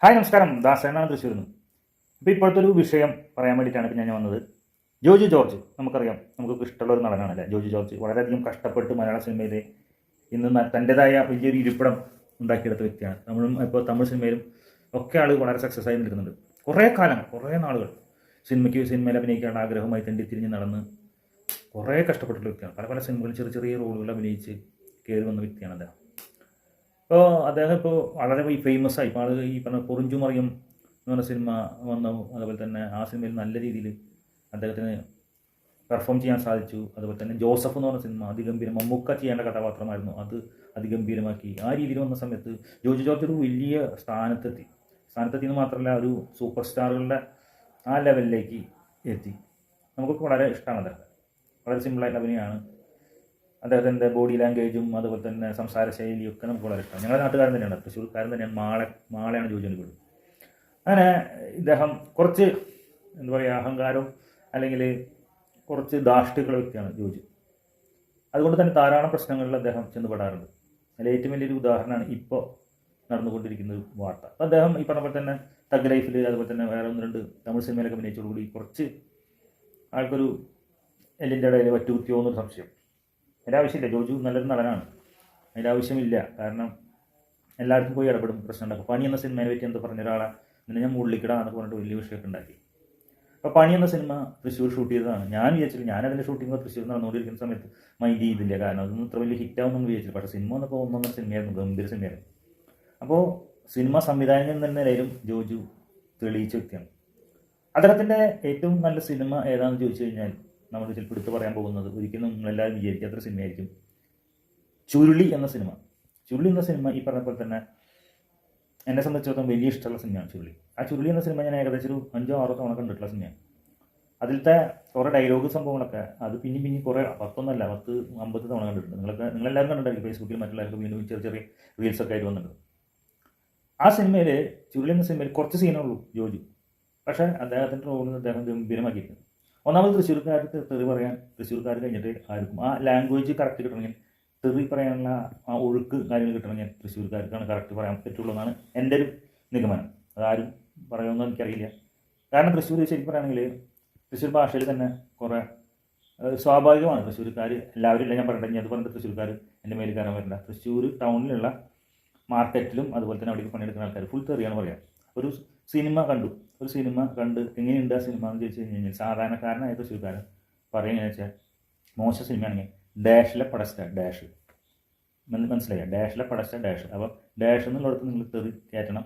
Hi നമസ്കാരം, ദാസനാണ് തൃശ്ശൂരിൽ നിന്ന്. ഇപ്പോൾ ഇപ്പോഴത്തെ ഒരു വിഷയം പറയാൻ വേണ്ടിയിട്ടാണ് ഇപ്പോൾ ഞാൻ വന്നത്. ജോജു ജോർജ് നമുക്കറിയാം, നമുക്ക് ഇഷ്ടമുള്ള ഒരു നടനാണ് അല്ലേ. ജോജു ജോർജ് വളരെയധികം കഷ്ടപ്പെട്ട് മലയാള സിനിമയിൽ ഇന്ന് തൻ്റെതായ വലിയൊരു ഇരിപ്പിടം ഉണ്ടാക്കിയെടുത്ത വ്യക്തിയാണ്. ഇപ്പോൾ തമിഴ് സിനിമയിലും ഒക്കെ ആൾ വളരെ സക്സസ് ആയി നിൽക്കുന്നുണ്ട്. കുറേ കാലം, കുറേ നാളുകൾ സിനിമയിൽ അഭിനയിക്കാനുള്ള ആഗ്രഹമായി തിരിഞ്ഞ് നടന്ന് കുറേ കഷ്ടപ്പെട്ടുള്ള വ്യക്തിയാണ്. പല പല സിനിമകളിൽ ചെറിയ ചെറിയ റോളുകൾ അഭിനയിച്ച് കയറി വന്ന വ്യക്തിയാണ് അദ്ദേഹം. ഇപ്പോൾ അദ്ദേഹം വളരെ ഫേമസ് ആയി. ഇപ്പോൾ ആൾ ഈ പറഞ്ഞ പൊറിഞ്ചു മറിയം എന്ന് പറഞ്ഞ സിനിമ വന്നു. അതുപോലെ തന്നെ ആ സിനിമയിൽ നല്ല രീതിയിൽ അദ്ദേഹത്തിന് പെർഫോം ചെയ്യാൻ സാധിച്ചു. അതുപോലെ തന്നെ ജോസഫ് എന്ന് പറഞ്ഞ സിനിമ അതിഗംഭീരം, മമ്മൂക്ക ചെയ്യേണ്ട കഥാപാത്രമായിരുന്നു, അത് അതിഗംഭീരമാക്കി. ആ രീതിയിൽ വന്ന സമയത്ത് ജോജു ജോർജ് ഒരു വലിയ സ്ഥാനത്തെത്തി എന്ന് മാത്രമല്ല, ഒരു സൂപ്പർ സ്റ്റാറുകളുടെ ആ ലെവലിലേക്ക് എത്തി. നമുക്കൊക്കെ വളരെ ഇഷ്ടമാണ് അദ്ദേഹം. വളരെ സിമ്പിളായിട്ട് അഭിനയമാണ്. അദ്ദേഹത്തിൻ്റെ ബോഡി ലാംഗ്വേജും അതുപോലെ തന്നെ സംസാര ശൈലിയൊക്കെ നമുക്ക് വളരെ ഇഷ്ടമാണ്. ഞങ്ങളുടെ നാട്ടുകാരൻ തന്നെയാണ്, തൃശ്ശൂർക്കാരൻ തന്നെയാണ്. മാളയാണ് ജോജുവിൻ്റെ വീട്. അങ്ങനെ ഇദ്ദേഹം കുറച്ച് എന്താ പറയുക, അഹങ്കാരവും അല്ലെങ്കിൽ കുറച്ച് ധാർഷ്ട്യമുള്ള വ്യക്തിയാണ് ജോജു. അതുകൊണ്ട് തന്നെ ധാരാളം പ്രശ്നങ്ങളിൽ അദ്ദേഹം ചെന്നുപെടാറുണ്ട്. അതിൽ ഏറ്റവും വലിയൊരു ഉദാഹരണമാണ് ഇപ്പോൾ നടന്നുകൊണ്ടിരിക്കുന്ന ഒരു വാർത്ത. അപ്പോൾ അദ്ദേഹം ഈ പറഞ്ഞ പോലെ തന്നെ തഗ് ലൈഫിൽ അതുപോലെ തന്നെ വേറെ ഒന്ന് രണ്ട് തമിഴ് സിനിമയിലൊക്കെ അഭിനയിച്ചതോടുകൂടി കുറച്ച് ആൾക്കൊരു എല്ലിൻ്റെ ഇടയിൽ വറ്റുകുത്തിയോ എന്നൊരു സംശയം. അതിൻ്റെ ആവശ്യമില്ല. ജോജു നല്ലൊരു നടനാണ്, അതിൻ്റെ ആവശ്യമില്ല. കാരണം എല്ലാവർക്കും പോയി ഇടപെടും, പ്രശ്നം ഉണ്ടാക്കും. പണി എന്ന സിനിമയെ പറ്റി എന്താ പറഞ്ഞ ഒരാളെ പിന്നെ ഞാൻ മുള്ളിക്കിടാ എന്നൊക്കെ പറഞ്ഞിട്ട് വലിയ വിഷയമൊക്കെ ഉണ്ടാക്കി. അപ്പോൾ പണി എന്ന സിനിമ തൃശ്ശൂർ ഷൂട്ട് ചെയ്തതാണ്. ഞാൻ വിചാരിച്ചില്ല, ഞാനതിൻ്റെ ഷൂട്ടിംഗ് തൃശ്ശൂർ നടന്നുകൊണ്ടിരിക്കുന്ന സമയത്ത് മൈൻഡ് ചെയ്തില്ല. കാരണം അതൊന്നും ഇത്ര വലിയ ഹിറ്റാവുന്നൊന്നും വിചാരിച്ചില്ല. പക്ഷേ സിനിമ വന്നപ്പോൾ ഒന്നൊന്നര സിനിമയായിരുന്നു, ഗംഭീര സിനിമയായിരുന്നു. അപ്പോൾ സിനിമ സംവിധായകൻ എന്ന നിലയിലും ജോജു തെളിയിച്ച വ്യക്തിയാണ്. അദ്ദേഹത്തിൻ്റെ ഏറ്റവും നല്ല സിനിമ ഏതാണെന്ന് ചോദിച്ചു കഴിഞ്ഞാൽ നമ്മൾ ചിലപ്പോൾ എടുത്ത് പറയാൻ പോകുന്നത്, ഒരിക്കലും നമ്മളെല്ലാവരും വിചാരിക്കാത്തൊരു സിനിമയായിരിക്കും ചുരുളി എന്ന സിനിമ. ചുരുളി എന്ന സിനിമ ഈ പറഞ്ഞ പോലെ തന്നെ എന്നെ സംബന്ധിച്ചിടത്തോളം വലിയ ഇഷ്ടമുള്ള സിനിമയാണ് ചുരുളി. ആ ചുരുളി എന്ന സിനിമ ഞാൻ ഏകദേശം ഒരു 5-6 തവണ കണ്ടിട്ടുള്ള സിനിമയാണ്. അതിലത്തെ കുറേ ഡയലോഗ് സംഭവങ്ങളൊക്കെ അത് പിന്നെ കുറേ 10-50 തവണ കണ്ടിട്ടുണ്ട്. നിങ്ങളെല്ലാവരും കണ്ടിട്ടുണ്ടായിരിക്കും. ഫേസ്ബുക്കിൽ മറ്റുള്ളവർക്ക് വീണ്ടും ചെറിയ ചെറിയ റീൽസൊക്കെ ആയിട്ട് വന്നിട്ടുണ്ട്. ആ സിനിമയിൽ, ചുരുളി എന്ന സിനിമയിൽ കുറച്ച് സീനുള്ളൂ ജോജു, പക്ഷേ അദ്ദേഹത്തിൻ്റെ റോളിൽ അദ്ദേഹം ഗംഭീരമാക്കിയിട്ടുണ്ട്. ഒന്നാമത് തൃശ്ശൂർക്കാർക്ക് തെറി പറയാൻ, തൃശ്ശൂർക്കാർ കഴിഞ്ഞിട്ട് ആർക്കും ആ ലാംഗ്വേജ് കറക്റ്റ് കിട്ടണമെങ്കിൽ, തെറി പറയാനുള്ള ആ ഒഴുക്ക് കാര്യങ്ങൾ കിട്ടണമെങ്കിൽ തൃശ്ശൂർക്കാർക്കാണ് കറക്റ്റ് പറയാൻ പറ്റുള്ളൂ എന്നാണ് എൻ്റെ ഒരു നിഗമനം. അതാരും പറയുമെന്ന് എനിക്കറിയില്ല. കാരണം തൃശ്ശൂർ ശരിക്കും പറയുകയാണെങ്കിൽ തൃശ്ശൂർ ഭാഷയിൽ തന്നെ കുറേ സ്വാഭാവികമാണ്. തൃശ്ശൂർക്കാർ എല്ലാവരും ഇല്ല ഞാൻ പറയട്ടെ, അത് പറഞ്ഞിട്ട് തൃശ്ശൂർക്കാർ എൻ്റെ മേലിൽ കയറാൻ വരണ്ട. തൃശ്ശൂർ ടൗണിലുള്ള മാർക്കറ്റിലും അതുപോലെ തന്നെ അവിടേക്ക് പണിയെടുക്കുന്ന ആൾക്കാർ ഫുൾ തെറിയാണ് പറയുക. ഒരു സിനിമ കണ്ട് എങ്ങനെയുണ്ട് ആ സിനിമ എന്ന് ചോദിച്ചു കഴിഞ്ഞാൽ സാധാരണക്കാരനായ തൃശ്ശൂർക്കാരൻ പറയുക എങ്ങനെയാ വെച്ചാൽ, മോശം സിനിമയാണെങ്കിൽ ഡാഷിലെ പടസ്റ്റ ഡാഷ് മനസ്സിലായി, ഡാഷിലെ പടസ്റ്റ ഡാഷ്. അപ്പോൾ ഡാഷ് എന്നുള്ളിടത്ത് നിങ്ങൾ തെറി കയറ്റണം,